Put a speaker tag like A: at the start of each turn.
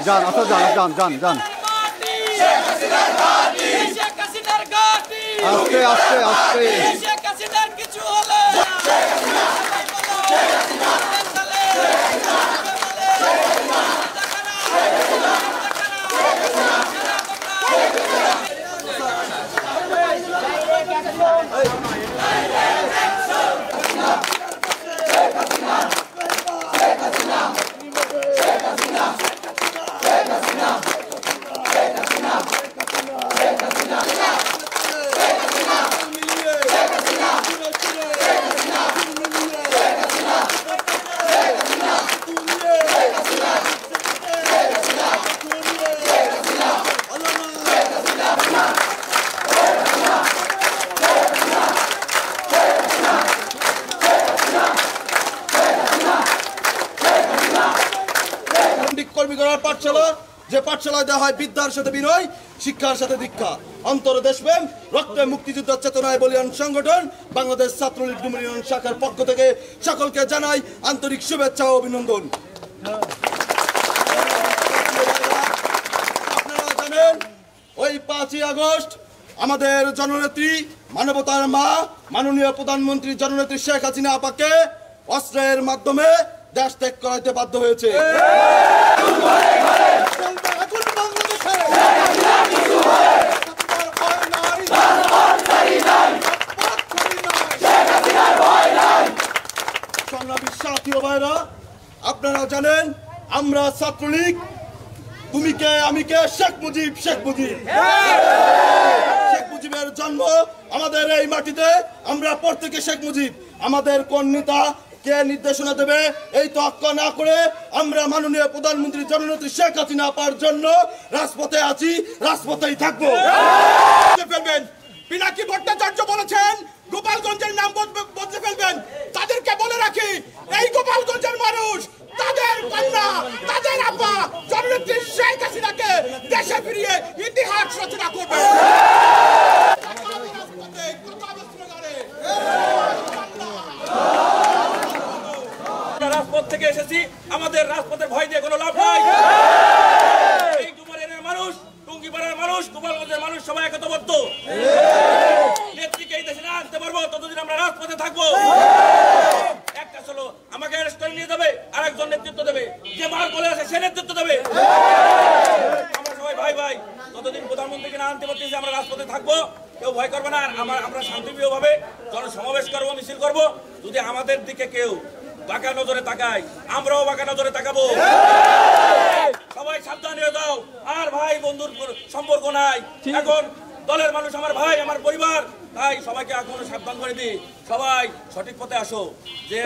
A: যান আসো যান যান যান যান আস্তে আস্তে আস্তে
B: কিছু হলে
C: পাঠশালা যে পাঠশালায় দেওয়া হয় বিদ্যার সাথে বিনয়, শিক্ষার সাথে দীক্ষা, অন্তরে দেশপ্রেম, রক্তে মুক্তিযুদ্ধের চেতনায় বলিয়ান সংগঠন বাংলাদেশ ছাত্রলীগ ডুমুর ইউনিয়ন শাখার পক্ষ থেকে সকলকে জানাই আন্তরিক শুভেচ্ছা ও অভিনন্দন। আপনারা জানেন ওই 5ই আগস্ট আমাদের জননেত্রী, মানবতার মা, মাননীয় প্রধানমন্ত্রী জননেত্রী শেখ হাসিনা আপাকে অস্ত্রের মাধ্যমে দেশ ত্যাগ করাইতে বাধ্য হয়েছে। আপনারা জানেন আমরা ছাত্রলীগ, তুমি কে আমি কে, শেখ মুজিব শেখ মুজিবের জন্ম আমাদের এই মাটিতে, আমরা প্রত্যেকে শেখ মুজিব। আমাদের কোন নেতা কে নির্দেশনা দেবে এই তোয়াক্কা না করে আমরা মাননীয় প্রধানমন্ত্রী জননেত্রী শেখ হাসিনা আপার জন্য রাজপথে আছি, রাজপথেই থাকবো।
D: পিনাকি ভট্টাচার্য বলেছেন গোপালগঞ্জের নাম বদলে ফেলবেন। তাদেরকে বলে রাখি, এই গোপালগঞ্জের মানুষ তাদের কন্যা, তাদের আপা জননেত্রী শেখ হাসিনাকে দেশে ফিরিয়ে ইতিহাস রচনা করবে। রাজপথ থেকে এসেছি, আমাদের রাজপথের ভয় দিয়ে কোনো লাভ নাই। এই ডুমারের মানুষ, টুঙ্গিপাড়ার মানুষ, গোপালগঞ্জের মানুষ সবাই একতাবদ্ধ। নেত্রীকে এই দেশে না আনতে পারবো ততদিন আমরা রাজপথে থাকবো। একটা চলো আমাকে অ্যারেস্ট করে নিয়ে যাবে, আরেকজন নেতৃত্ব দেবে, যে মার বলে আছে সে নেতৃত্ব দেবে। আমরা সবাই ভাই ভাই, ততদিন প্রধানমন্ত্রীকে না আনতে পারতেছি আমরা রাজপথে থাকবো, কেউ ভয় করবে না। আমরা শান্তিপ্রিয় ভাবে জনসমাবেশ করবো, মিছিল করবো। যদি আমাদের দিকে কেউ বাঁকা নজরে তাকায়, আমরাও বাঁকা নজরে তাকাবো। সবাই সাবধান হয়ে যাও, আর ভাই বন্ধুর সম্পর্ক নাই। এখন দলের মানুষ আমার ভাই, আমার পরিবার, তাই সবাইকে এখন সাবধান করে দিই, সবাই সঠিক পথে আসো। যে